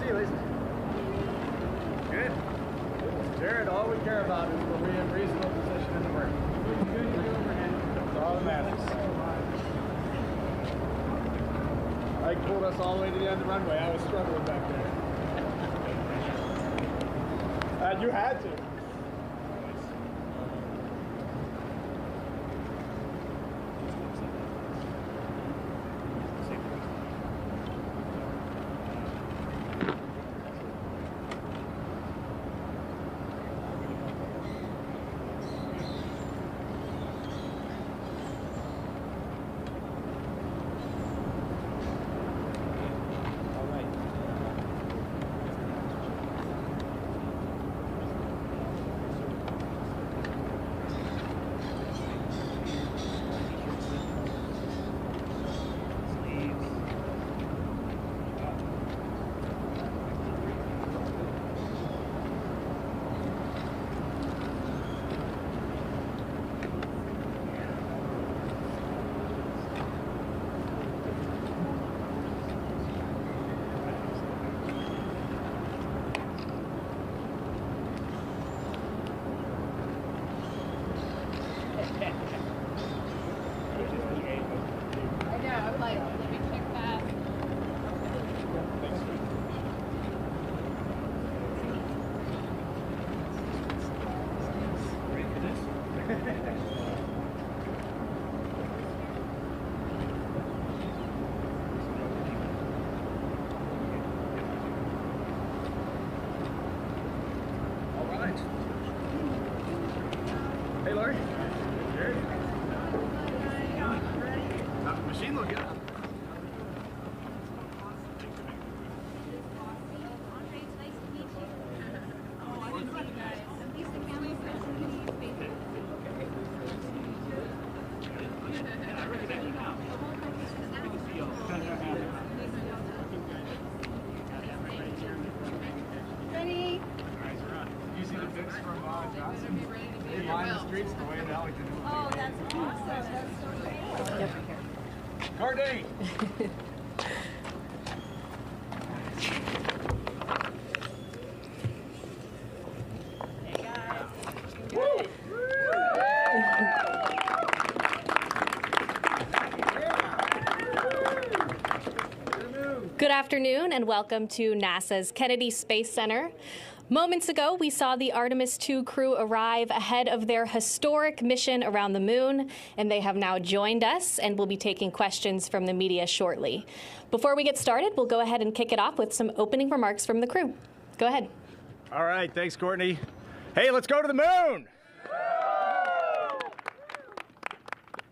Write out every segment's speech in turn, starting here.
see you, Lisa. Good. Jared, all we care about is that we have reasonable position in the work. That's all that matters. Ike pulled us all the way to the end of the runway. I was struggling back there. You had to. Hey, Lori. Jared. Machine look good. Ready? You see the pics from Johnson? They line the streets the way that Alex did. Oh, that's awesome. That's so great. Yep. Courtney! Hey, guys. Woo! Good afternoon and welcome to NASA's Kennedy Space Center. Moments ago, we saw the Artemis II crew arrive ahead of their historic mission around the moon, and they have now joined us and will be taking questions from the media shortly. Before we get started, we'll go ahead and kick it off with some opening remarks from the crew. Go ahead. All right, thanks, Courtney. Hey, let's go to the moon!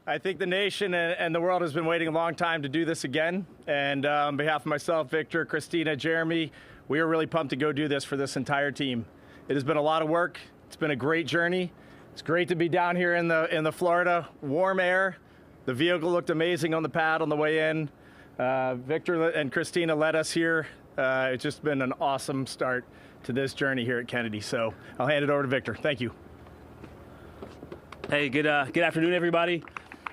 I think the nation and the world has been waiting a long time to do this again. And on behalf of myself, Victor, Christina, Jeremy, we are really pumped to go do this for this entire team. It has been a lot of work. It's been a great journey. It's great to be down here in the Florida warm air. The vehicle looked amazing on the pad on the way in. Victor and Christina led us here. It's just been an awesome start to this journey here at Kennedy. So I'll hand it over to Victor. Thank you. Hey, good afternoon, everybody.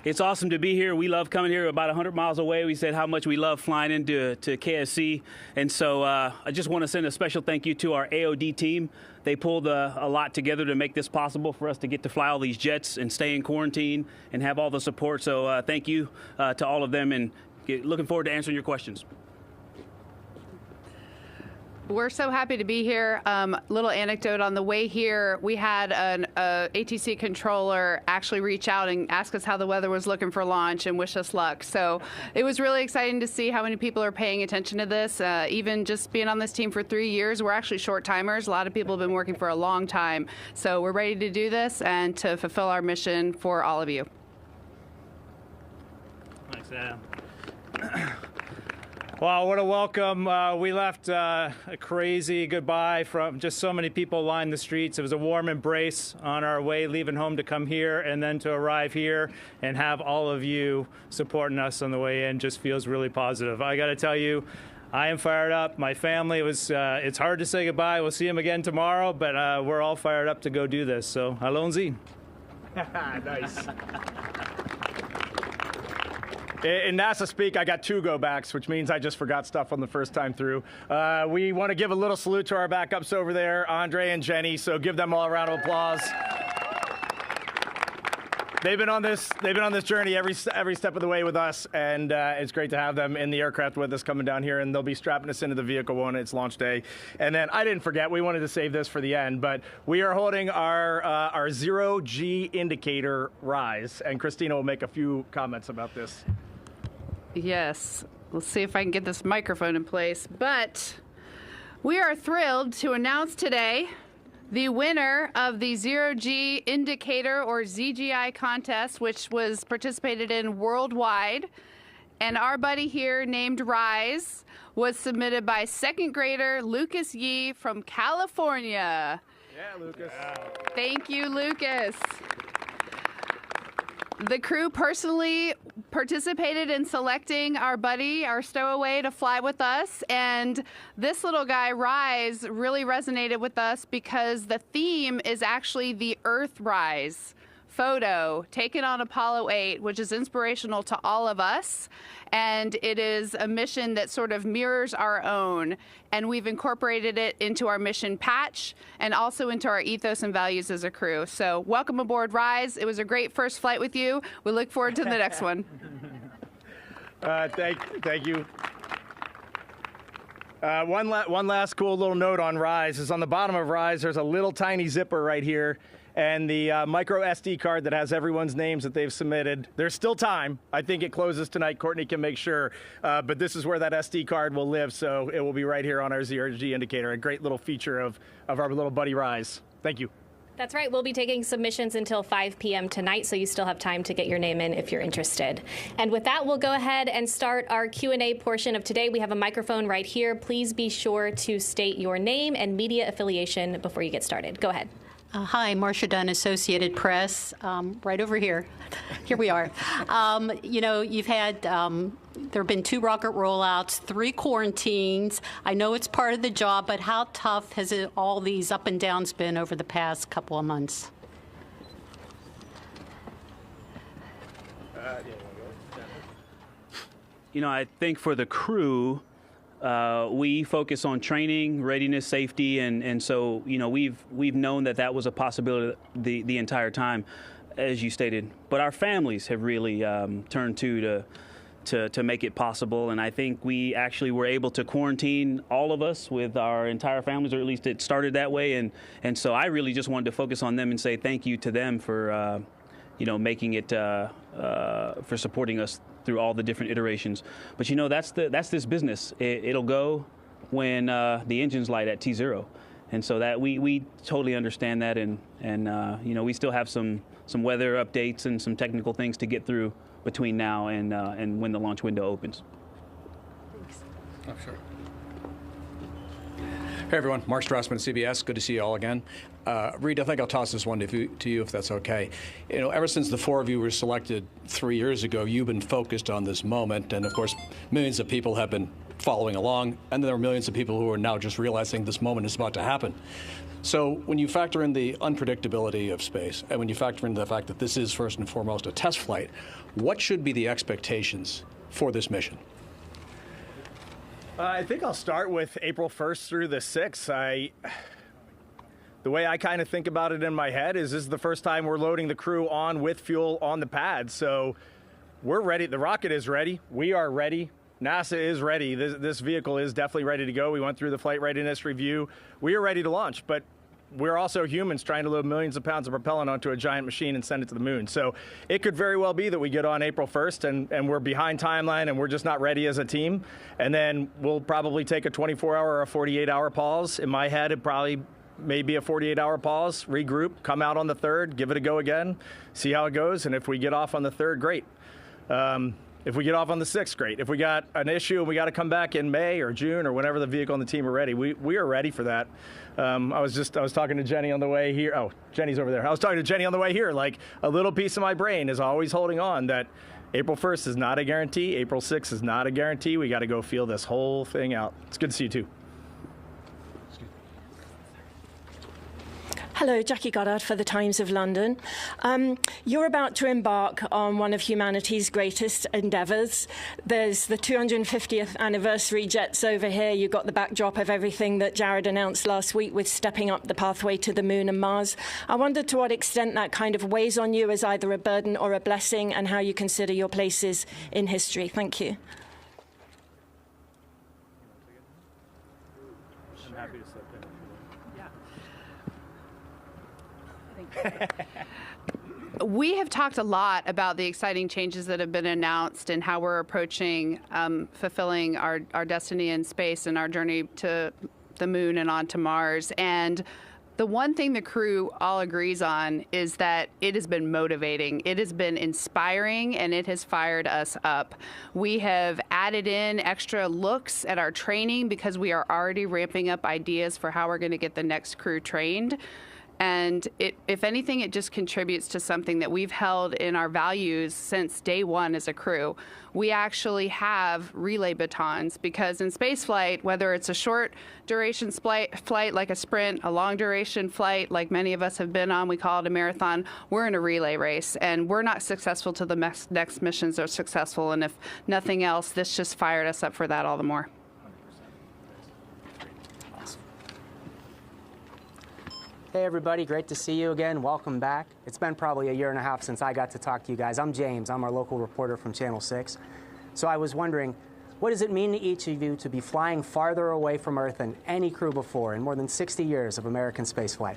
It's awesome to be here. We love coming here about 100 miles away. We said how much we love flying into KSC. And so I just want to send a special thank you to our AOD team. They pulled a lot together to make this possible for us to get to fly all these jets and stay in quarantine and have all the support. So thank you to all of them, and looking forward to answering your questions. We're so happy to be here. Little anecdote on the way here, we had an ATC controller actually reach out and ask us how the weather was looking for launch and wish us luck. So it was really exciting to see how many people are paying attention to this. Even just being on this team for 3 years, we're actually short timers. A lot of people have been working for a long time. So we're ready to do this and to fulfill our mission for all of you. Thanks, Adam. Wow, what a welcome. We left a crazy goodbye from just so many people lined the streets. It was a warm embrace on our way leaving home to come here, and then to arrive here and have all of you supporting us on the way in just feels really positive. I got to tell you, I am fired up. My family it's hard to say goodbye. We'll see them again tomorrow, but we're all fired up to go do this. So, halonzi. Nice. In NASA speak, I got 2 go-backs, which means I just forgot stuff on the first time through. We want to give a little salute to our backups over there, Andre and Jenny, so give them all a round of applause. They've been on this journey every step of the way with us, and it's great to have them in the aircraft with us coming down here, and they'll be strapping us into the vehicle when it's launch day. And then I didn't forget, we wanted to save this for the end, but we are holding our zero-G indicator rise, and Christina will make a few comments about this. Yes, let's see if I can get this microphone in place. But we are thrilled to announce today the winner of the Zero-G Indicator, or ZGI contest, which was participated in worldwide. And our buddy here named Rise was submitted by 2nd grader Lucas Yee from California. Yeah, Lucas. Thank you, Lucas. The crew personally participated in selecting our buddy, our stowaway, to fly with us. And this little guy, Rise, really resonated with us because the theme is actually the Earthrise photo taken on Apollo 8, which is inspirational to all of us. And it is a mission that sort of mirrors our own. And we've incorporated it into our mission patch and also into our ethos and values as a crew. So welcome aboard, Rise. It was a great first flight with you. We look forward to the next one. Thank you. One last cool little note on Rise is on the bottom of Rise, there's a little tiny zipper right here. And the micro SD card that has everyone's names that they've submitted. There's still time. I think it closes tonight. Courtney can make sure. But this is where that SD card will live, so it will be right here on our Zero-G indicator. A great little feature of our little buddy Rise. Thank you. That's right. We'll be taking submissions until 5 p.m. tonight, so you still have time to get your name in if you're interested. And with that, we'll go ahead and start our Q&A portion of today. We have a microphone right here. Please be sure to state your name and media affiliation before you get started. Go ahead. Hi, Marcia Dunn, Associated Press, right over here. Here we are. You've had, there have been 2 rocket rollouts, 3 quarantines. I know it's part of the job, but how tough has all these up and downs been over the past couple of months? I think for the crew, we focus on training, readiness, safety, and so we've known that was a possibility the entire time, as you stated. But our families have really turned to make it possible, and I think we actually were able to quarantine all of us with our entire families, or at least it started that way. And so I really just wanted to focus on them and say thank you to them for making it for supporting us through all the different iterations. But that's this business. It'll go when the engine's light at T0, and so that we totally understand that, and we still have some weather updates and some technical things to get through between now and when the launch window opens. Thanks. Oh, sure. Hey everyone, Mark Strassman, CBS. Good to see you all again. Reed, I think I'll toss this one to you if that's okay. Ever since the 4 of you were selected 3 years ago, you've been focused on this moment, and of course, millions of people have been following along, and there are millions of people who are now just realizing this moment is about to happen. So when you factor in the unpredictability of space, and when you factor in the fact that this is first and foremost a test flight, what should be the expectations for this mission? I think I'll start with April 1st through the 6th. The way I kind of think about it in my head is this is the first time we're loading the crew on with fuel on the pad. So we're ready. The rocket is ready. We are ready. NASA is ready. This vehicle is definitely ready to go. We went through the flight readiness review. We are ready to launch, but we're also humans trying to load millions of pounds of propellant onto a giant machine and send it to the moon. So it could very well be that we get on April 1st and we're behind timeline and we're just not ready as a team. And then we'll probably take a 24-hour or a 48-hour pause. In my head, it probably maybe a 48-hour pause, regroup, come out on the 3rd, give it a go again, see how it goes. And if we get off on the 3rd, great. If we get off on the 6th, great. If we got an issue and we got to come back in May or June or whenever the vehicle and the team are ready, we are ready for that. I was talking to Jenny on the way here. Oh, Jenny's over there. I was talking to Jenny on the way here. Like, a little piece of my brain is always holding on that April 1st is not a guarantee. April 6th is not a guarantee. We got to go feel this whole thing out. It's good to see you too. Hello, Jackie Goddard for the Times of London. You're about to embark on one of humanity's greatest endeavours. There's the 250th anniversary jets over here. You've got the backdrop of everything that Jared announced last week with stepping up the pathway to the moon and Mars. I wondered to what extent that kind of weighs on you as either a burden or a blessing, and how you consider your places in history. Thank you. I'm happy to step in. We have talked a lot about the exciting changes that have been announced and how we're approaching fulfilling our destiny in space and our journey to the moon and on to Mars. And the one thing the crew all agrees on is that it has been motivating, it has been inspiring, and it has fired us up. We have added in extra looks at our training because we are already ramping up ideas for how we're going to get the next crew trained. And if anything, it just contributes to something that we've held in our values since day one as a crew. We actually have relay batons because in spaceflight, whether it's a short duration flight like a sprint, a long duration flight like many of us have been on, we call it a marathon, we're in a relay race. And we're not successful till the next missions are successful. And if nothing else, this just fired us up for that all the more. Hey everybody, great to see you again. Welcome back. It's been probably a year and a half since I got to talk to you guys. I'm James. I'm our local reporter from Channel 6. So I was wondering, what does it mean to each of you to be flying farther away from Earth than any crew before in more than 60 years of American spaceflight?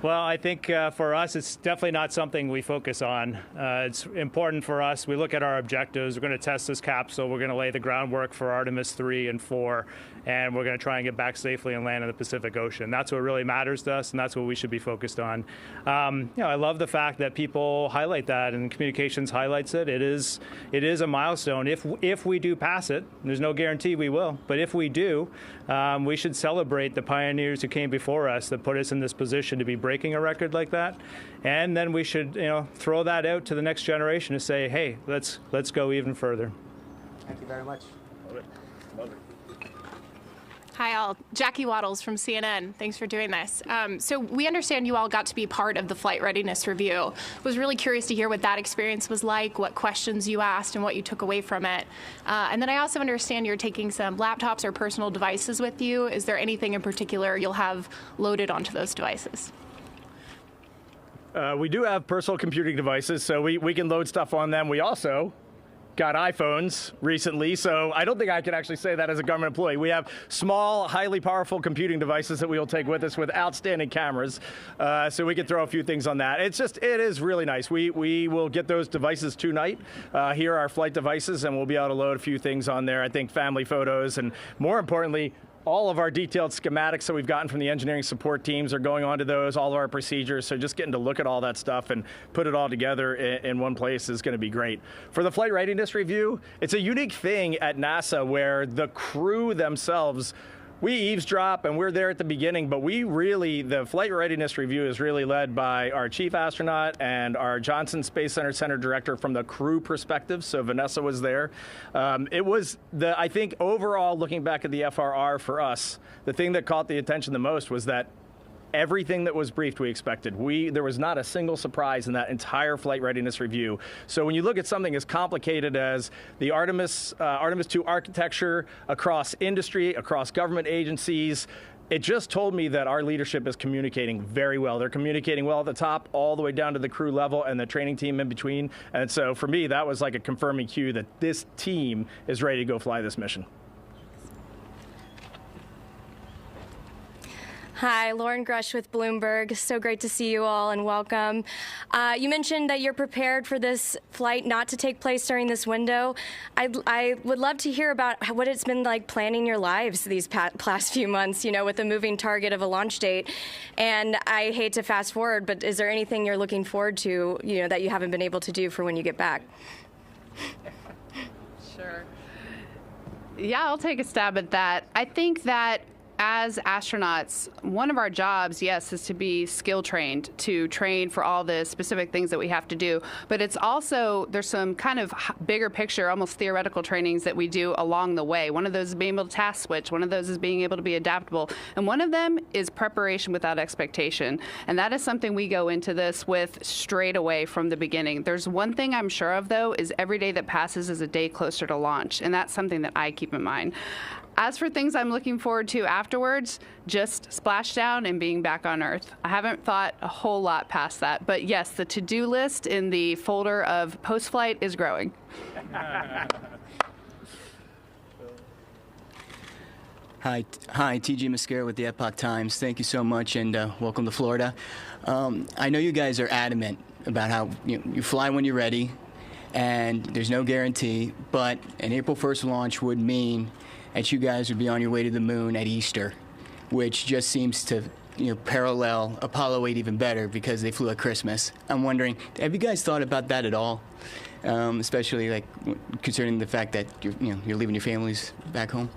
Well, I think for us, it's definitely not something we focus on. It's important for us. We look at our objectives. We're going to test this capsule. We're going to lay the groundwork for Artemis 3 and 4, and we're going to try and get back safely and land in the Pacific Ocean. That's what really matters to us, and that's what we should be focused on. I love the fact that people highlight that, and communications highlights it. It is a milestone. If we do pass it, there's no guarantee we will, but if we do, we should celebrate the pioneers who came before us that put us in this position to be breaking a record like that, and then we should throw that out to the next generation to say, hey, let's go even further. Thank you very much. Love it. Hi all, Jackie Waddles from CNN. Thanks for doing this. So we understand you all got to be part of the flight readiness review. Was really curious to hear what that experience was like, what questions you asked, and what you took away from it. And then I also understand you're taking some laptops or personal devices with you. Is there anything in particular you'll have loaded onto those devices? We do have personal computing devices, so we can load stuff on them. We also got iPhones recently, so I don't think I can actually say that as a government employee. We have small, highly powerful computing devices that we will take with us with outstanding cameras, so we can throw a few things on that. It is really nice. We will get those devices tonight. Here are our flight devices, and we'll be able to load a few things on there. I think family photos, and more importantly, all of our detailed schematics that we've gotten from the engineering support teams are going onto those, all of our procedures. So just getting to look at all that stuff and put it all together in one place is going to be great. For the flight readiness review, it's a unique thing at NASA where the crew themselves, we eavesdrop and we're there at the beginning, but the flight readiness review is really led by our chief astronaut and our Johnson Space Center director from the crew perspective. So Vanessa was there. It was I think overall, looking back at the FRR for us, the thing that caught the attention the most was that everything that was briefed we expected. There was not a single surprise in that entire flight readiness review. So when you look at something as complicated as the Artemis II architecture across industry, across government agencies, it just told me that our leadership is communicating very well. They're communicating well at the top, all the way down to the crew level and the training team in between. And so for me, that was like a confirming cue that this team is ready to go fly this mission. Hi, Lauren Grush with Bloomberg. So great to see you all and welcome. You mentioned that you're prepared for this flight not to take place during this window. I would love to hear about what it's been like planning your lives these past few months, with a moving target of a launch date. And I hate to fast forward, but is there anything you're looking forward to, that you haven't been able to do for when you get back? Sure. Yeah, I'll take a stab at that. I think that as astronauts, one of our jobs, yes, is to be skill trained, to train for all the specific things that we have to do. But it's also, there's some kind of bigger picture, almost theoretical trainings that we do along the way. One of those is being able to task switch. One of those is being able to be adaptable. And one of them is preparation without expectation. And that is something we go into this with straight away from the beginning. There's one thing I'm sure of, though, is every day that passes is a day closer to launch. And that's something that I keep in mind. As for things I'm looking forward to afterwards, just splashdown and being back on Earth. I haven't thought a whole lot past that. But yes, the to-do list in the folder of post-flight is growing. Hi, TG Mascara with the Epoch Times. Thank you so much, and welcome to Florida. I know you guys are adamant about how you fly when you're ready, and there's no guarantee, but an April 1st launch would mean that you guys would be on your way to the moon at Easter, which just seems to parallel Apollo 8 even better because they flew at Christmas. I'm wondering, have you guys thought about that at all? Especially concerning the fact that you're leaving your families back home?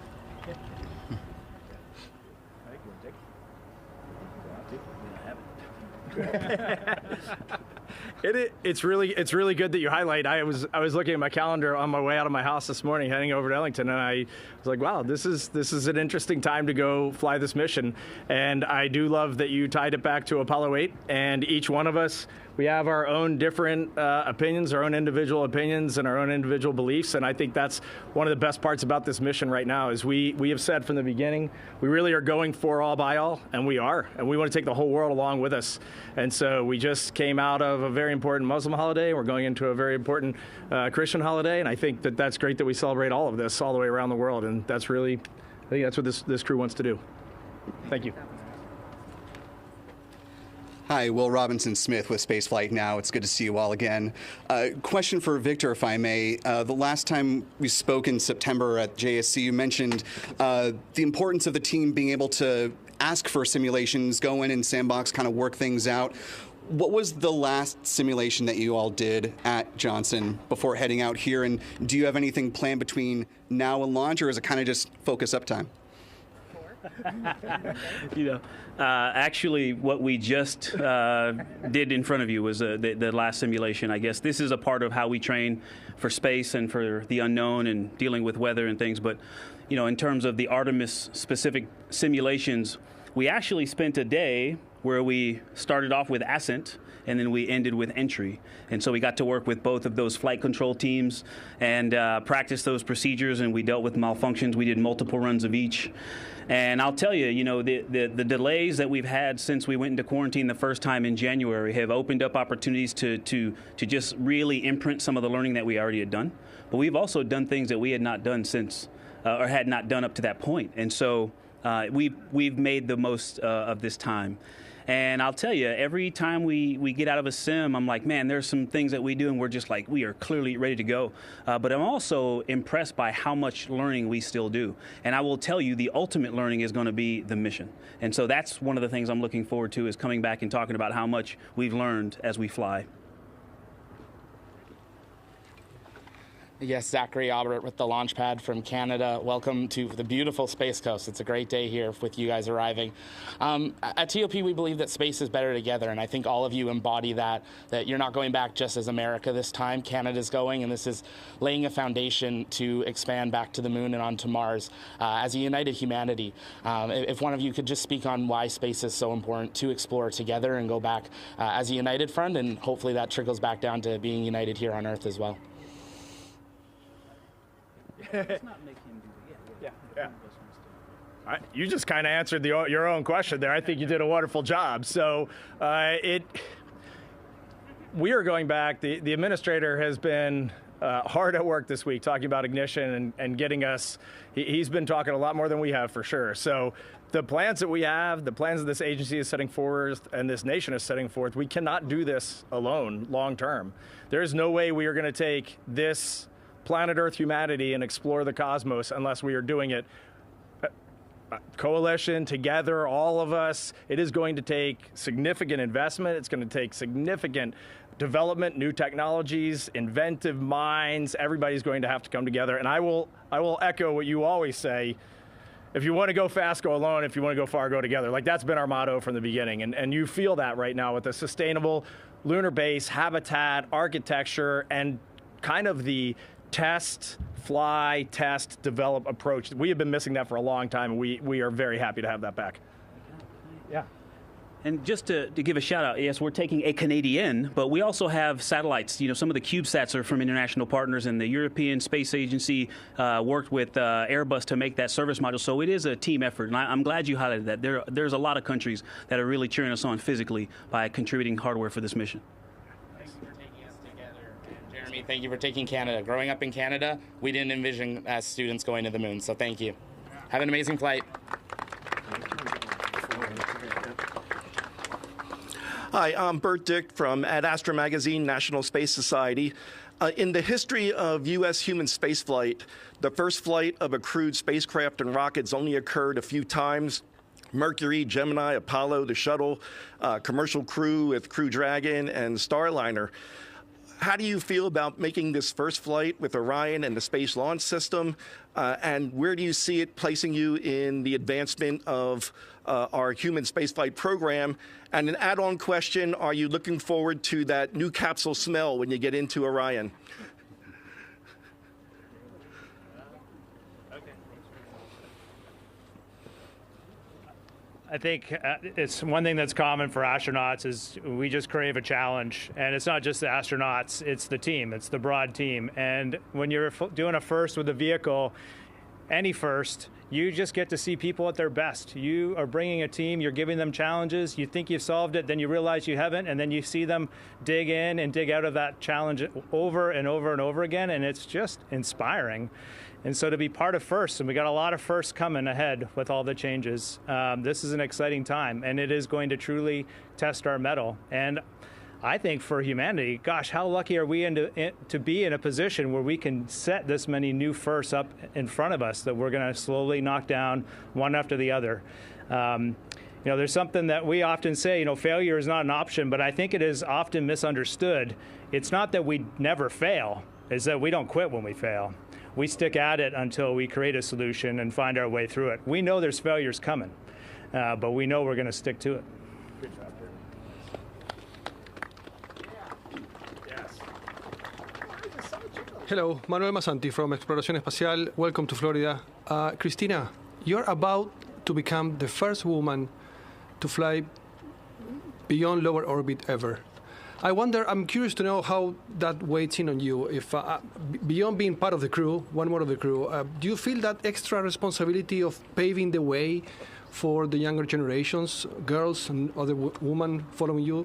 It's really good that you highlight. I was looking at my calendar on my way out of my house this morning, heading over to Ellington, and I was like, wow, this is an interesting time to go fly this mission. And I do love that you tied it back to Apollo 8, and each one of us, we have our own different opinions, our own individual opinions, and our own individual beliefs. And I think that's one of the best parts about this mission right now is we have said from the beginning, we really are going for all by all, and we are. And we want to take the whole world along with us. And so we just came out of a very important Muslim holiday. We're going into a very important Christian holiday. And I think that that's great that we celebrate all of this all the way around the world. And that's really, I think that's what this crew wants to do. Thank you. Hi, Will Robinson Smith with Spaceflight Now. It's good to see you all again. Question for Victor, if I may. The last time we spoke in September at JSC, you mentioned the importance of the team being able to ask for simulations, go in and sandbox, kind of work things out. What was the last simulation that you all did at Johnson before heading out here? And do you have anything planned between now and launch, or is it kind of just focus up time? Actually, what we just did in front of you was the last simulation. I guess this is a part of how we train for space and for the unknown and dealing with weather and things. But, in terms of the Artemis specific simulations, we actually spent a day where we started off with ascent and then we ended with entry. And so we got to work with both of those flight control teams and practice those procedures, and we dealt with malfunctions. We did multiple runs of each. And I'll tell you, the delays that we've had since we went into quarantine the first time in January have opened up opportunities to just really imprint some of the learning that we already had done. But we've also done things that we had not done since, or had not done up to that point. And so we've made the most of this time. And I'll tell you, every time we get out of a sim, I'm like, man, there's some things that we do, and we're just like, we are clearly ready to go. But I'm also impressed by how much learning we still do. And I will tell you, the ultimate learning is going to be the mission. And so that's one of the things I'm looking forward to, is coming back and talking about how much we've learned as we fly. Yes, Zachary Albert with the launch pad from Canada. Welcome to the beautiful Space Coast. It's a great day here with you guys arriving. At TOP, we believe that space is better together, and I think all of you embody that you're not going back just as America this time. Canada's going, and this is laying a foundation to expand back to the moon and onto Mars as a united humanity. If one of you could just speak on why space is so important to explore together and go back as a united front, and hopefully that trickles back down to being united here on Earth as well. You just kind of answered your own question there. I think you did a wonderful job. So we are going back. The administrator has been hard at work this week talking about ignition and getting us. He's been talking a lot more than we have, for sure. So the plans that we have, the plans that this agency is setting forth and this nation is setting forth, we cannot do this alone long term. There is no way we are going to take this planet Earth humanity and explore the cosmos unless we are doing it coalition together, all of us. It is going to take significant investment. It's going to take significant development, new technologies, inventive minds. Everybody's going to have to come together. And I will echo what you always say. If you want to go fast, go alone. If you want to go far, go together. Like, that's been our motto from the beginning. And you feel that right now with the sustainable lunar base, habitat, architecture, and kind of the test, fly, test, develop approach. We have been missing that for a long time, and we are very happy to have that back. Yeah. And just to give a shout out, yes, we're taking a Canadian, but we also have satellites. Some of the CubeSats are from international partners, and the European Space Agency worked with Airbus to make that service module. So it is a team effort, and I'm glad you highlighted that. There's a lot of countries that are really cheering us on physically by contributing hardware for this mission. Thank you for taking Canada. Growing up in Canada, we didn't envision as students going to the moon, so thank you. Have an amazing flight. Hi, I'm Bert Dick from Ad Astra Magazine, National Space Society. In the history of U.S. human spaceflight, the first flight of a crewed spacecraft and rockets only occurred a few times. Mercury, Gemini, Apollo, the shuttle, commercial crew with Crew Dragon and Starliner. How do you feel about making this first flight with Orion and the Space Launch System? And where do you see it placing you in the advancement of our human spaceflight program? And an add-on question, are you looking forward to that new capsule smell when you get into Orion? I think it's one thing that's common for astronauts is we just crave a challenge. And it's not just the astronauts, it's the team, it's the broad team. And when you're doing a first with a vehicle, any first, you just get to see people at their best. You are bringing a team, you're giving them challenges, you think you've solved it, then you realize you haven't, and then you see them dig in and dig out of that challenge over and over and over again, and it's just inspiring. And so to be part of first, and we got a lot of firsts coming ahead with all the changes, this is an exciting time, and it is going to truly test our mettle. And I think for humanity, gosh, how lucky are we to be in a position where we can set this many new firsts up in front of us that we're going to slowly knock down one after the other. You know, there's something that we often say, you know, failure is not an option, but I think it is often misunderstood. It's not that we never fail, it's that we don't quit when we fail. We stick at it until we create a solution and find our way through it. We know there's failures coming, but we know we're going to stick to it. Good job, Yes. Hello, Manuel Masanti from Exploración Espacial. Welcome to Florida. Cristina, you're about to become the first woman to fly beyond lower orbit ever. I'm curious to know how that weighs in on you. If beyond being part of the crew, one more of the crew, do you feel that extra responsibility of paving the way for the younger generations, girls and other women following your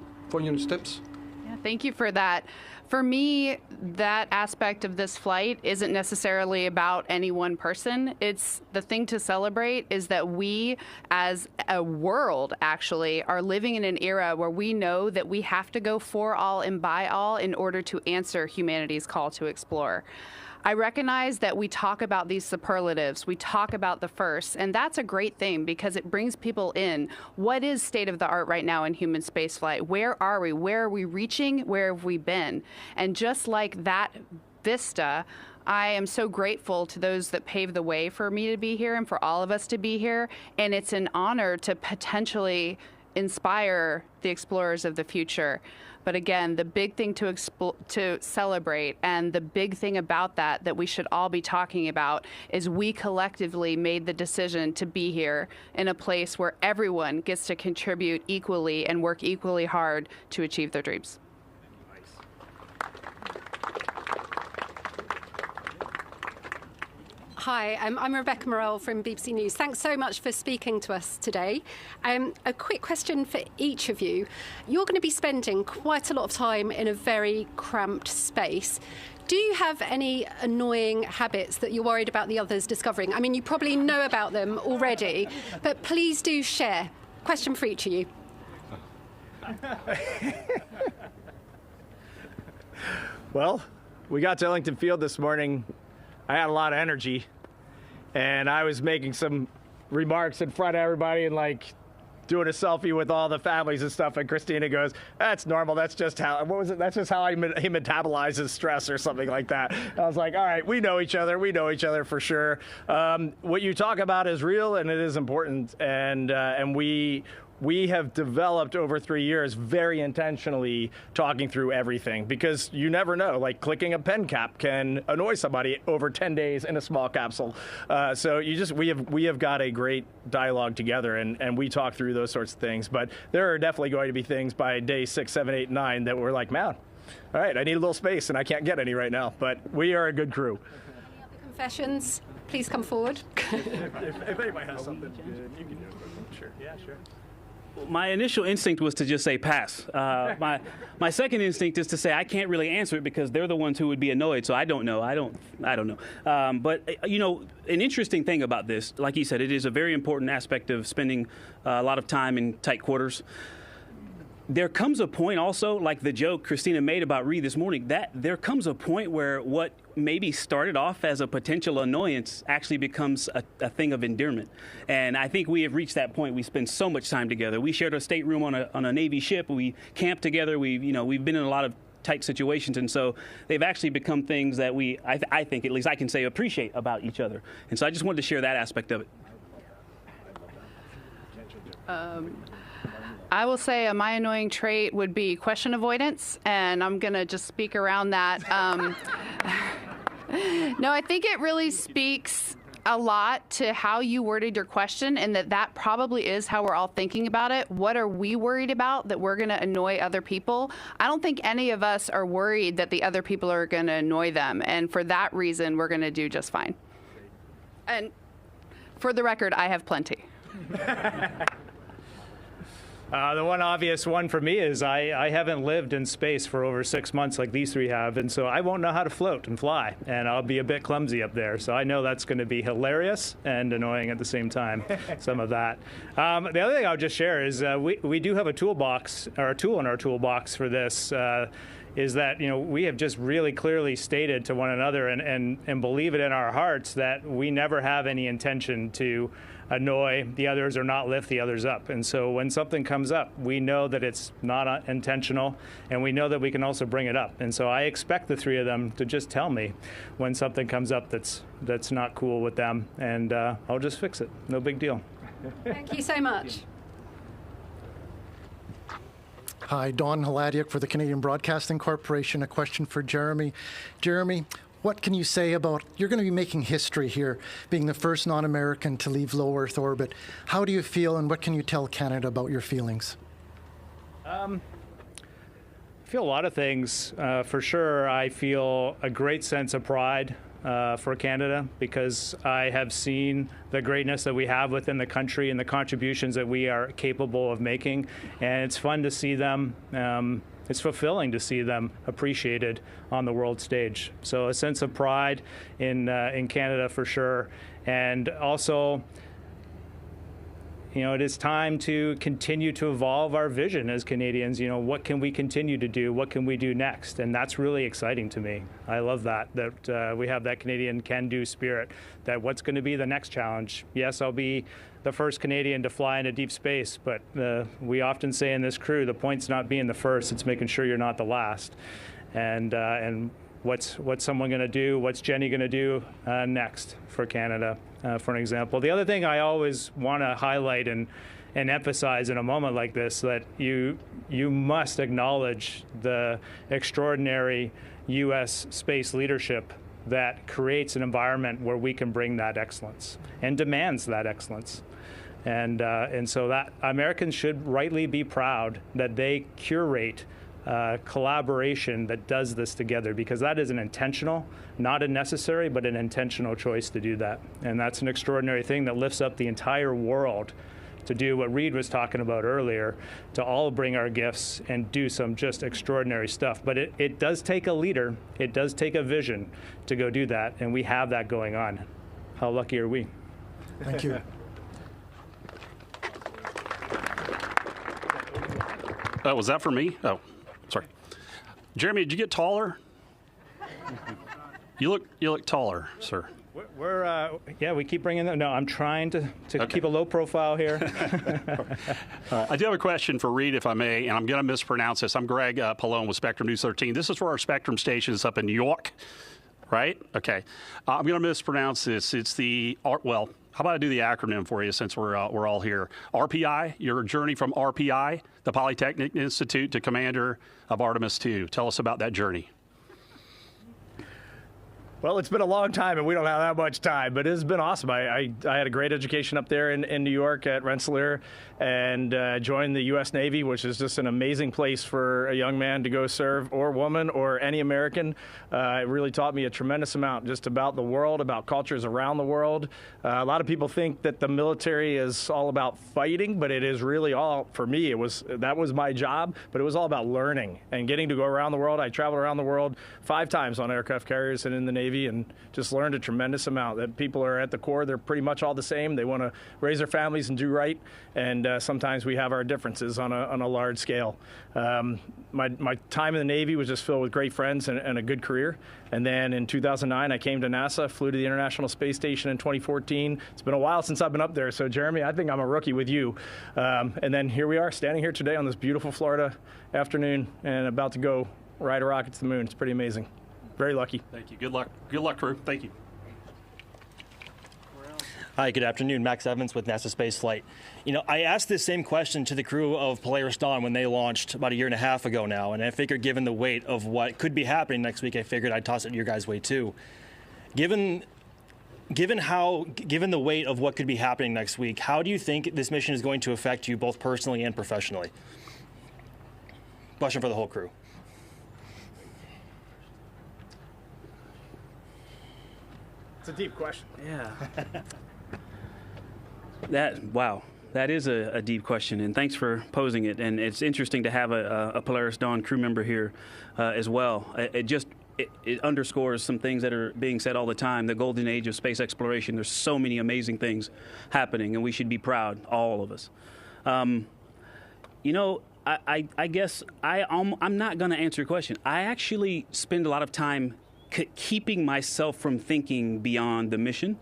steps? Yeah, thank you for that. For me, that aspect of this flight isn't necessarily about any one person. It's the thing to celebrate is that we, as a world, actually, are living in an era where we know that we have to go for all and by all in order to answer humanity's call to explore. I recognize that we talk about these superlatives, we talk about the first, and that's a great thing because it brings people in. What is state of the art right now in human spaceflight? Where are we? Where are we reaching? Where have we been? And just like that vista, I am so grateful to those that paved the way for me to be here and for all of us to be here. And it's an honor to potentially inspire the explorers of the future. But again, the big thing to celebrate and the big thing about that we should all be talking about is we collectively made the decision to be here in a place where everyone gets to contribute equally and work equally hard to achieve their dreams. Hi, I'm Rebecca Morell from BBC News. Thanks so much for speaking to us today. A quick question for each of you. You're going to be spending quite a lot of time in a very cramped space. Do you have any annoying habits that you're worried about the others discovering? I mean, you probably know about them already, but please do share. Question for each of you. Well, we got to Ellington Field this morning. I had a lot of energy, and I was making some remarks in front of everybody and like doing a selfie with all the families and stuff. And Christina goes, "That's normal. That's just how." What was it? That's just how he metabolizes stress or something like that. I was like, "All right, we know each other. We know each other for sure." What you talk about is real and it is important, and we have developed over 3 years very intentionally talking through everything because you never know, like clicking a pen cap can annoy somebody over 10 days in a small capsule. So we have got a great dialogue together and we talk through those sorts of things. But there are definitely going to be things by day 6, 7, 8, 9 that we're like, man, all right, I need a little space and I can't get any right now. But we are a good crew. Any other confessions? Please come forward. if anybody has something, you can do it. Sure. Yeah, sure. My initial instinct was to just say pass. My second instinct is to say I can't really answer it because they're the ones who would be annoyed. So I don't know. I don't know. But you know, an interesting thing about this, like you said, it is a very important aspect of spending a lot of time in tight quarters. There comes a point also, like the joke Christina made about Reed this morning, that there comes a point where what maybe started off as a potential annoyance actually becomes a thing of endearment. And I think we have reached that point. We spend so much time together. We shared a stateroom on a Navy ship. We camped together. We've been in a lot of tight situations, and so they've actually become things that I think, at least I can say, appreciate about each other. And so I just wanted to share that aspect of it. I will say my annoying trait would be question avoidance, and I'm going to just speak around that. No, I think it really speaks a lot to how you worded your question, and that probably is how we're all thinking about it. What are we worried about that we're going to annoy other people? I don't think any of us are worried that the other people are going to annoy them, and for that reason, we're going to do just fine. And for the record, I have plenty. The one obvious one for me is I haven't lived in space for over 6 months like these three have, and so I won't know how to float and fly, and I'll be a bit clumsy up there. So I know that's going to be hilarious and annoying at the same time, some of that. The other thing I'll just share is we do have a toolbox, or a tool in our toolbox for this. Is that we have just really clearly stated to one another and believe it in our hearts that we never have any intention to annoy the others or not lift the others up. And so when something comes up, we know that it's not intentional, and we know that we can also bring it up. And so I expect the three of them to just tell me when something comes up that's not cool with them, and I'll just fix it. No big deal. Thank you so much. Hi, Don Haladiuk for the Canadian Broadcasting Corporation. A question for Jeremy. Jeremy, what can you say about, you're going to be making history here, being the first non-American to leave low Earth orbit. How do you feel, and what can you tell Canada about your feelings? I feel a lot of things. For sure, I feel a great sense of pride for Canada, because I have seen the greatness that we have within the country and the contributions that we are capable of making, and it's fun to see them. It's fulfilling to see them appreciated on the world stage. So a sense of pride in Canada for sure, and also, it is time to continue to evolve our vision as Canadians. What can we continue to do? What can we do next? And that's really exciting to me. I love that we have that Canadian can-do spirit, that what's going to be the next challenge? Yes, I'll be the first Canadian to fly into deep space, but we often say in this crew, the point's not being the first, it's making sure you're not the last. And what's someone going to do? What's Jenny going to do next for Canada, for an example? The other thing I always want to highlight and emphasize in a moment like this, that you must acknowledge the extraordinary U.S. space leadership that creates an environment where we can bring that excellence and demands that excellence. And so that Americans should rightly be proud that they curate collaboration that does this together, because that is an intentional, not a necessary, but an intentional choice to do that. And that's an extraordinary thing that lifts up the entire world to do what Reed was talking about earlier, to all bring our gifts and do some just extraordinary stuff. But it does take a leader, it does take a vision to go do that, and we have that going on. How lucky are we? Thank you. Was that for me? Oh, sorry. Jeremy, did you get taller? You look taller, sir. We keep bringing them. No, I'm trying to keep a low profile here. I do have a question for Reed, if I may, and I'm going to mispronounce this. I'm Greg Pallone with Spectrum News 13. This is for our Spectrum stations up in New York, right? Okay. I'm going to mispronounce this. It's how about I do the acronym for you, since we're all here. RPI, your journey from RPI, the Polytechnic Institute, to Commander of Artemis II. Tell us about that journey. Well, it's been a long time, and we don't have that much time, but it's been awesome. I had a great education up there in New York at Rensselaer, and joined the U.S. Navy, which is just an amazing place for a young man to go serve, or woman, or any American. It really taught me a tremendous amount just about the world, about cultures around the world. A lot of people think that the military is all about fighting, but it is really all, for me, that was my job, but it was all about learning and getting to go around the world. I traveled around the world 5 times on aircraft carriers and in the Navy, and just learned a tremendous amount. That people are at the core, they're pretty much all the same. They want to raise their families and do right, and sometimes we have our differences on a large scale. My time in the Navy was just filled with great friends and a good career. And then in 2009, I came to NASA, flew to the International Space Station in 2014. It's been a while since I've been up there, so Jeremy, I think I'm a rookie with you. And then here we are, standing here today on this beautiful Florida afternoon, and about to go ride a rocket to the moon. It's pretty amazing. Very lucky. Thank you. Good luck. Good luck, crew. Thank you. Hi, good afternoon. Max Evans with NASA Space Flight. I asked this same question to the crew of Polaris Dawn when they launched about a year and a half ago now, and I figured given the weight of what could be happening next week, I figured I'd toss it your guys' way too. Given the weight of what could be happening next week, how do you think this mission is going to affect you both personally and professionally? Question for the whole crew. It's a deep question. Yeah. Wow. That is a deep question, and thanks for posing it. And it's interesting to have a Polaris Dawn crew member here as well. It underscores some things that are being said all the time. The golden age of space exploration. There's so many amazing things happening, and we should be proud, all of us. You know, I guess I'm not going to answer your question. I actually spend a lot of time keeping myself from thinking beyond the mission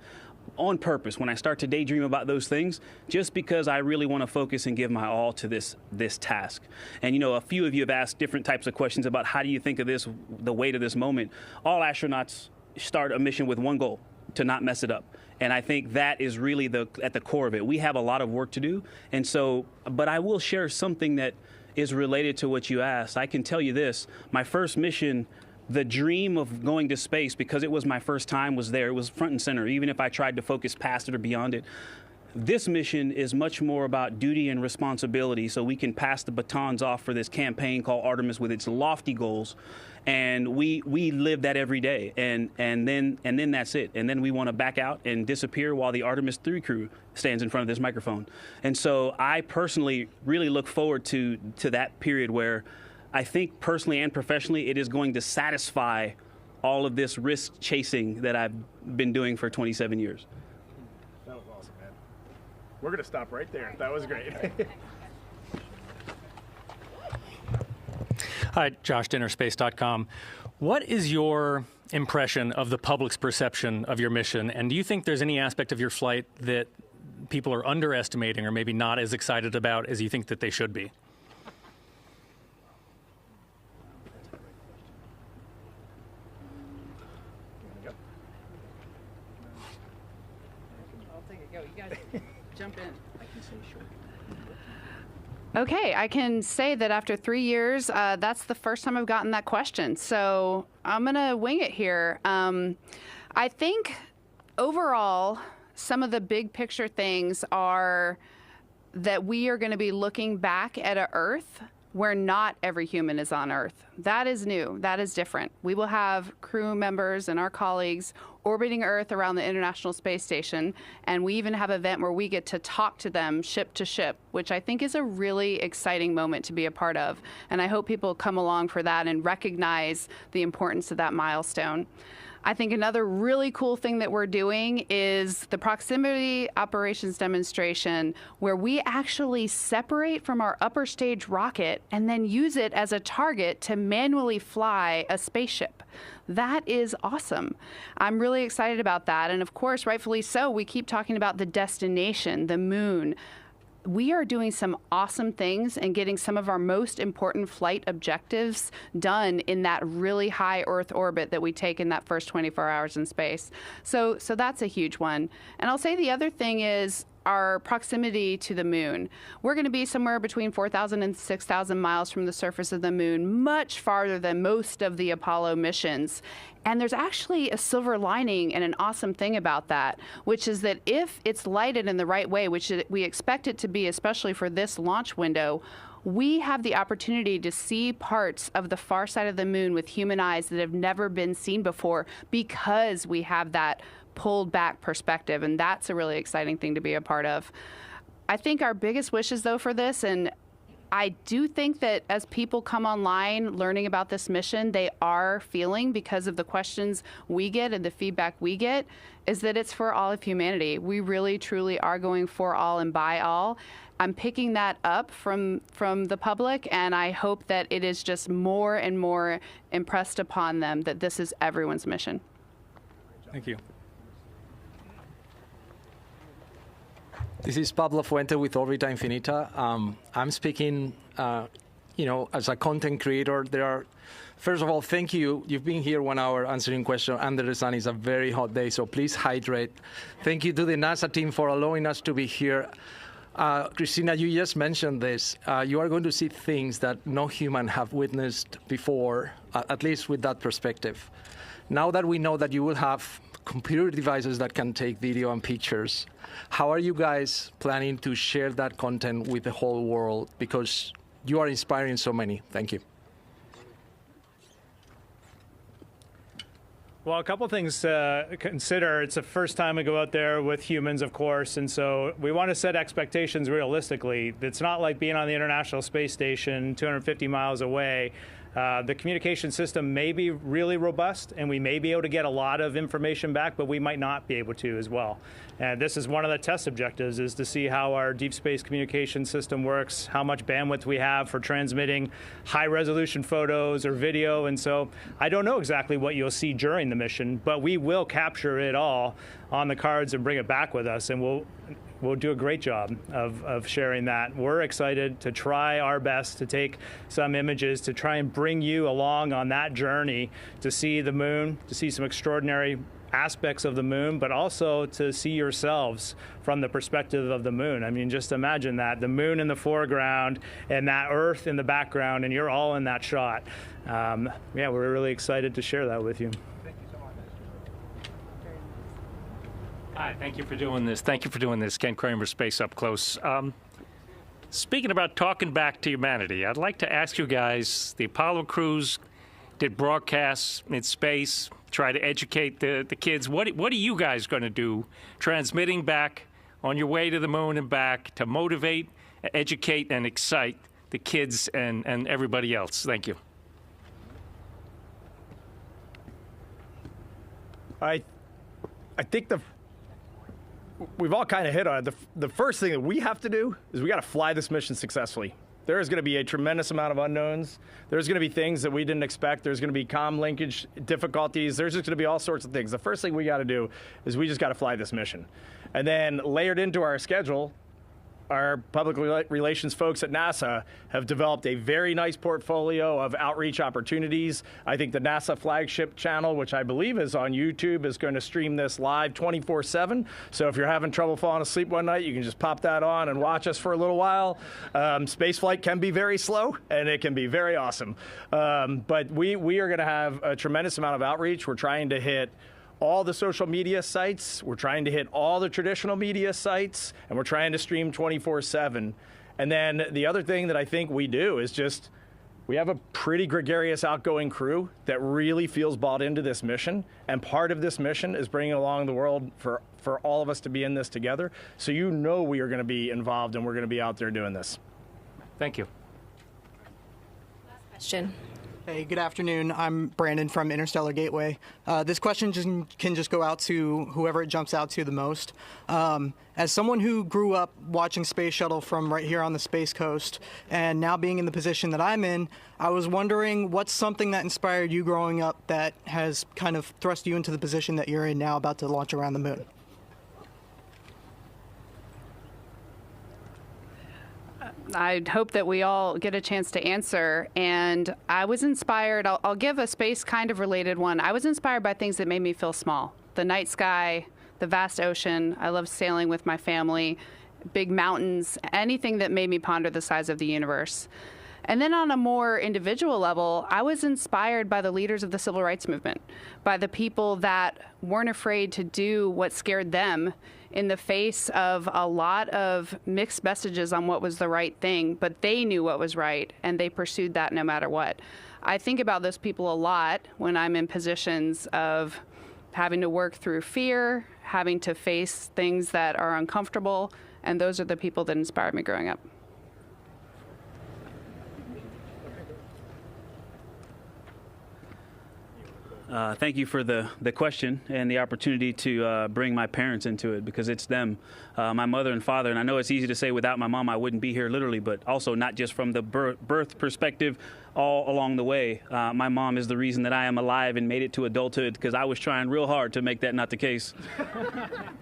on purpose when I start to daydream about those things, just because I really want to focus and give my all to this task. And you know, a few of you have asked different types of questions about how do you think of this, the weight of this moment. All astronauts start a mission with one goal: to not mess it up. And I think that is really at the core of it. We have a lot of work to do, and so, but I will share something that is related to what you asked. I can tell you this: my first mission, the dream of going to space, because it was my first time, was there. It was front and center, even if I tried to focus past it or beyond it. This mission is much more about duty and responsibility, so we can pass the batons off for this campaign called Artemis with its lofty goals. And we live that every day, and then that's it. And then we want to back out and disappear while the Artemis II crew stands in front of this microphone. And so I personally really look forward to that period where I think personally and professionally it is going to satisfy all of this risk chasing that I've been doing for 27 years. That was awesome, man. We're going to stop right there. That was great. Hi, Josh Dinner, Space.com. What is your impression of the public's perception of your mission? And do you think there's any aspect of your flight that people are underestimating or maybe not as excited about as you think that they should be? Jump in. Okay, I can say that after 3 years, that's the first time I've gotten that question. So I'm going to wing it here. I think overall, some of the big picture things are that we are going to be looking back at an Earth where not every human is on Earth. That is new. That is different. We will have crew members and our colleagues orbiting Earth around the International Space Station, and we even have an event where we get to talk to them ship to ship, which I think is a really exciting moment to be a part of. And I hope people come along for that and recognize the importance of that milestone. I think another really cool thing that we're doing is the proximity operations demonstration, where we actually separate from our upper stage rocket and then use it as a target to manually fly a spaceship. That is awesome. I'm really excited about that. And of course, rightfully so, we keep talking about the destination, the moon. We are doing some awesome things and getting some of our most important flight objectives done in that really high Earth orbit that we take in that first 24 hours in space. So that's a huge one. And I'll say the other thing is our proximity to the moon. We're going to be somewhere between 4,000 and 6,000 miles from the surface of the moon, much farther than most of the Apollo missions. And there's actually a silver lining and an awesome thing about that, which is that if it's lighted in the right way, which we expect it to be, especially for this launch window, we have the opportunity to see parts of the far side of the moon with human eyes that have never been seen before, because we have that pulled back perspective, and that's a really exciting thing to be a part of. I think our biggest wishes, though, for this, and I do think that as people come online learning about this mission, they are feeling, because of the questions we get and the feedback we get, is that it's for all of humanity. We really, truly are going for all and by all. I'm picking that up from the public, and I hope that it is just more and more impressed upon them that this is everyone's mission. Thank you. This is Pablo Fuente with Orbita Infinita. I'm speaking, as a content creator. First of all, thank you. You've been here 1 hour answering questions under the sun. It's a very hot day, so please hydrate. Thank you to the NASA team for allowing us to be here. Christina, you just mentioned this. You are going to see things that no human have witnessed before, at least with that perspective. Now that we know that you will have computer devices that can take video and pictures, how are you guys planning to share that content with the whole world? Because you are inspiring so many. Thank you. Well, a couple things to consider. It's the first time we go out there with humans, of course, and so we want to set expectations realistically. It's not like being on the International Space Station 250 miles away. The communication system may be really robust, and we may be able to get a lot of information back, but we might not be able to as well. And this is one of the test objectives, is to see how our deep space communication system works, how much bandwidth we have for transmitting high-resolution photos or video. And so I don't know exactly what you'll see during the mission, but we will capture it all on the cards and bring it back with us, and we'll do a great job of sharing that. We're excited to try our best to take some images to try and bring you along on that journey to see the moon, to see some extraordinary aspects of the moon, but also to see yourselves from the perspective of the moon. I mean, just imagine that, the moon in the foreground and that Earth in the background, and you're all in that shot. Yeah, we're really excited to share that with you. Hi, thank you for doing this. Thank you for doing this. Ken Kramer, Space Up Close. Speaking about talking back to humanity, I'd like to ask you guys, the Apollo crews did broadcasts in space, try to educate the kids. What are you guys going to do transmitting back on your way to the moon and back to motivate, educate, and excite the kids and everybody else? Thank you. I think we've all kind of hit on it. The first thing that we have to do is we got to fly this mission successfully. There is going to be a tremendous amount of unknowns. There's going to be things that we didn't expect. There's going to be comm linkage difficulties. There's just going to be all sorts of things. The first thing we got to do is we just got to fly this mission. And then layered into our schedule, our public relations folks at NASA have developed a very nice portfolio of outreach opportunities. I think the NASA flagship channel, which I believe is on YouTube, is going to stream this live 24/7. So if you're having trouble falling asleep one night, you can just pop that on and watch us for a little while. Spaceflight can be very slow, and it can be very awesome. But we are going to have a tremendous amount of outreach. We're trying to hit all the social media sites, we're trying to hit all the traditional media sites, and we're trying to stream 24/7. And then the other thing that I think we do is just, we have a pretty gregarious, outgoing crew that really feels bought into this mission, and part of this mission is bringing along the world for all of us to be in this together. So you know we are going to be involved, and we're going to be out there doing this. Thank you. Last question. Hey, good afternoon. I'm Brandon from Interstellar Gateway. This question can just go out to whoever it jumps out to the most. As someone who grew up watching Space Shuttle from right here on the Space Coast, and now being in the position that I'm in, I was wondering what's something that inspired you growing up that has kind of thrust you into the position that you're in now, about to launch around the moon? I hope that we all get a chance to answer. And I was inspired, I'll give a space kind of related one. I was inspired by things that made me feel small. The night sky, the vast ocean. I love sailing with my family, big mountains, anything that made me ponder the size of the universe. And then on a more individual level, I was inspired by the leaders of the civil rights movement, by the people that weren't afraid to do what scared them in the face of a lot of mixed messages on what was the right thing, but they knew what was right, and they pursued that no matter what. I think about those people a lot when I'm in positions of having to work through fear, having to face things that are uncomfortable, and those are the people that inspired me growing up. Thank you for the question and the opportunity to bring my parents into it, because it's them, my mother and father. And I know it's easy to say without my mom I wouldn't be here, literally, but also not just from the birth perspective, all along the way. My mom is the reason that I am alive and made it to adulthood, because I was trying real hard to make that not the case.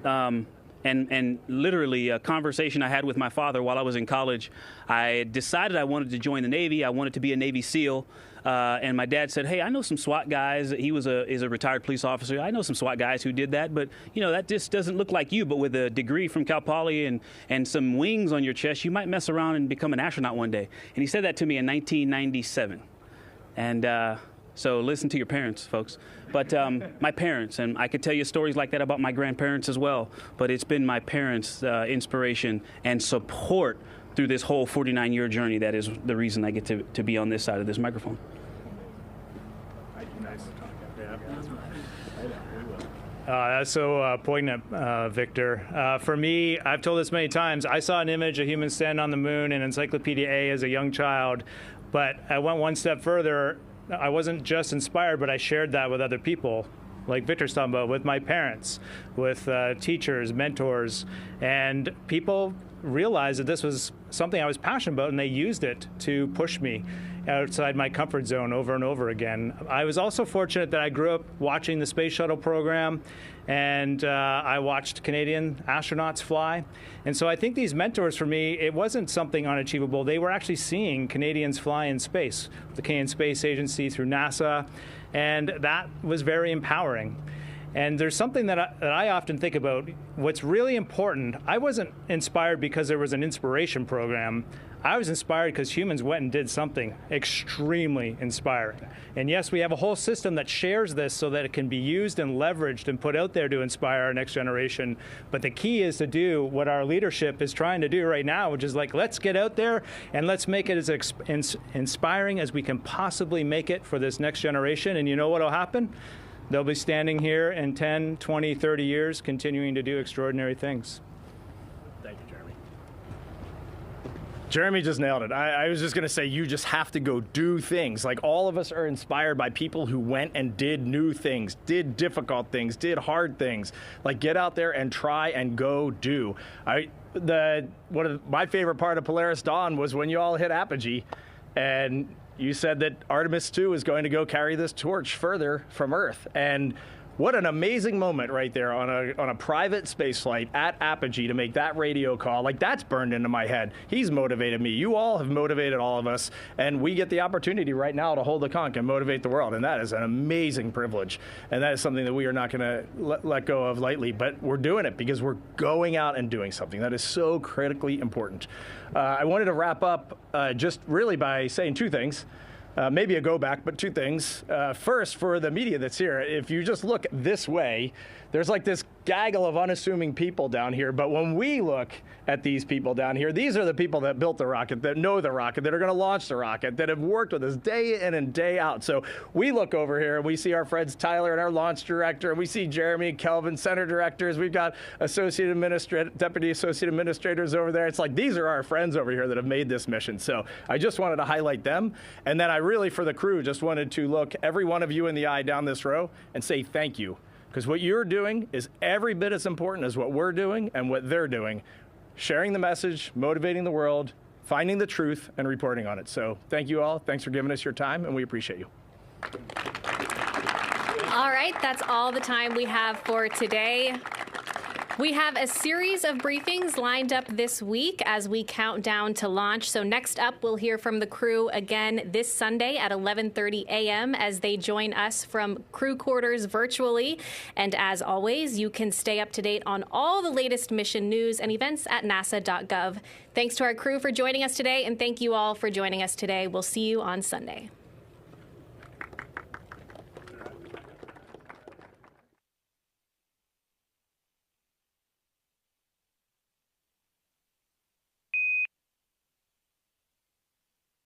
And literally a conversation I had with my father while I was in college, I decided I wanted to join the Navy. I wanted to be a Navy SEAL. And my dad said, hey, I know some SWAT guys. He is a retired police officer. I know some SWAT guys who did that, but that just doesn't look like you. But with a degree from Cal Poly and some wings on your chest, you might mess around and become an astronaut one day. And he said that to me in 1997. And so listen to your parents, folks. But my parents, and I could tell you stories like that about my grandparents as well, but it's been my parents' inspiration and support through this whole 49-year journey that is the reason I get to be on this side of this microphone. That's so poignant, Victor. For me, I've told this many times, I saw an image of humans standing on the moon in Encyclopedia A as a young child, but I went one step further. I wasn't just inspired, but I shared that with other people, like Victor's talking about, with my parents, with teachers, mentors, and people realized that this was something I was passionate about, and they used it to push me outside my comfort zone over and over again. I was also fortunate that I grew up watching the space shuttle program, and I watched Canadian astronauts fly. And so I think these mentors for me, it wasn't something unachievable. They were actually seeing Canadians fly in space, the Canadian Space Agency through NASA, and that was very empowering. And there's something that I often think about. What's really important, I wasn't inspired because there was an inspiration program. I was inspired because humans went and did something extremely inspiring. And yes, we have a whole system that shares this so that it can be used and leveraged and put out there to inspire our next generation. But the key is to do what our leadership is trying to do right now, which is like, let's get out there and let's make it as inspiring as we can possibly make it for this next generation. And you know what will happen? They'll be standing here in 10, 20, 30 years continuing to do extraordinary things. Thank you, Jeremy. Jeremy just nailed it. I was just going to say, you just have to go do things. Like, all of us are inspired by people who went and did new things, did difficult things, did hard things. Like, get out there and try and go do. One of my favorite part of Polaris Dawn was when you all hit apogee, and you said that Artemis II is going to go carry this torch further from Earth. And what an amazing moment right there on a private space flight at apogee to make that radio call. Like, that's burned into my head. He's motivated me. You all have motivated all of us. And we get the opportunity right now to hold the conch and motivate the world. And that is an amazing privilege. And that is something that we are not going to let go of lightly. But we're doing it because we're going out and doing something that is so critically important. I wanted to wrap up just really by saying two things. Maybe a go back, but two things. First, for the media that's here, if you just look this way, there's like this gaggle of unassuming people down here. But when we look at these people down here, these are the people that built the rocket, that know the rocket, that are going to launch the rocket, that have worked with us day in and day out. So we look over here and we see our friends Tyler and our launch director, and we see Jeremy, Kelvin, center directors. We've got deputy associate administrators over there. It's like, these are our friends over here that have made this mission. So I just wanted to highlight them. And then I really, for the crew, just wanted to look every one of you in the eye down this row and say thank you. Because what you're doing is every bit as important as what we're doing and what they're doing. Sharing the message, motivating the world, finding the truth, and reporting on it. So thank you all. Thanks for giving us your time, and we appreciate you. All right, that's all the time we have for today. We have a series of briefings lined up this week as we count down to launch. So next up, we'll hear from the crew again this Sunday at 11:30 a.m. as they join us from crew quarters virtually. And as always, you can stay up to date on all the latest mission news and events at nasa.gov. Thanks to our crew for joining us today, and thank you all for joining us today. We'll see you on Sunday.